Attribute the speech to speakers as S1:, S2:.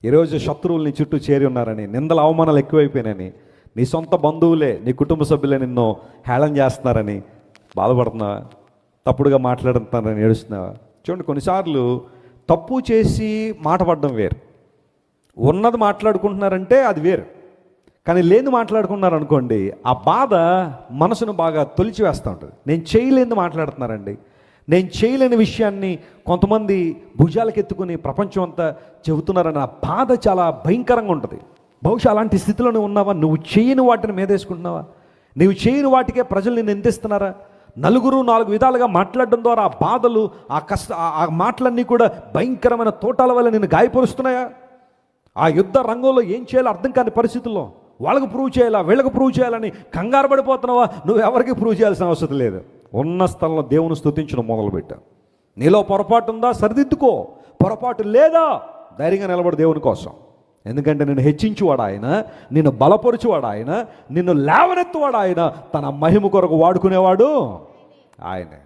S1: ఈరోజు శత్రువులు నీ చుట్టూ చేరి ఉన్నారని, నిందల అవమానాలు ఎక్కువైపోయినాయని, నీ సొంత బంధువులే నీ కుటుంబ సభ్యులే నిన్ను హేళన చేస్తున్నారని బాధపడుతున్నావా? తప్పుడుగా మాట్లాడుతున్నారని ఏడుస్తున్నావా? చూడండి, కొన్నిసార్లు తప్పు చేసి మాట పడడం వేరు, ఉన్నది మాట్లాడుకుంటున్నారంటే అది వేరు. కానీ లేని మాట్లాడుకున్నారు అనుకోండి, ఆ బాధ మనసును బాగా తొలిచివేస్తూ ఉంటుంది. నేను చేయలేని మాట్లాడుతున్నారండి, నేను చేయలేని విషయాన్ని కొంతమంది భుజాలకు ఎత్తుకుని ప్రపంచం అంతా చెబుతున్నారని ఆ బాధ చాలా భయంకరంగా ఉంటుంది. బహుశా అలాంటి స్థితిలోనే ఉన్నావా? నువ్వు చేయని వాటిని మీదేసుకుంటున్నావా? నువ్వు చేయని వాటికే ప్రజలు నిన్ను నిందిస్తున్నారా? నలుగురు నాలుగు విధాలుగా మాట్లాడడం ద్వారా ఆ బాధలు, ఆ మాటలన్నీ కూడా భయంకరమైన తోటాల వల్ల నిన్ను గాయపరుస్తున్నాయా? ఆ యుద్ధ రంగంలో ఏం చేయాలో అర్థం కాని పరిస్థితుల్లో వాళ్ళకు ప్రూవ్ చేయాలా, వీళ్ళకు ప్రూవ్ చేయాలని కంగారు పడిపోతున్నావా? నువ్వు ఎవరికి ప్రూవ్ చేయాల్సిన అవసరం లేదు. ఉన్న స్థలంలో దేవుని స్తుతించడం మొదలుపెట్టా. నీలో పొరపాటు ఉందా? సరిదిద్దుకో. పొరపాటు లేదా? ధైర్యంగా నిలబడి దేవుని కోసం. ఎందుకంటే నిన్ను హెచ్చించువాడు ఆయన, నిన్ను బలపరుచువాడు ఆయన, నిన్ను లేవనెత్తువాడు ఆయన, తన మహిమ కొరకు వాడుకునేవాడు ఆయనే.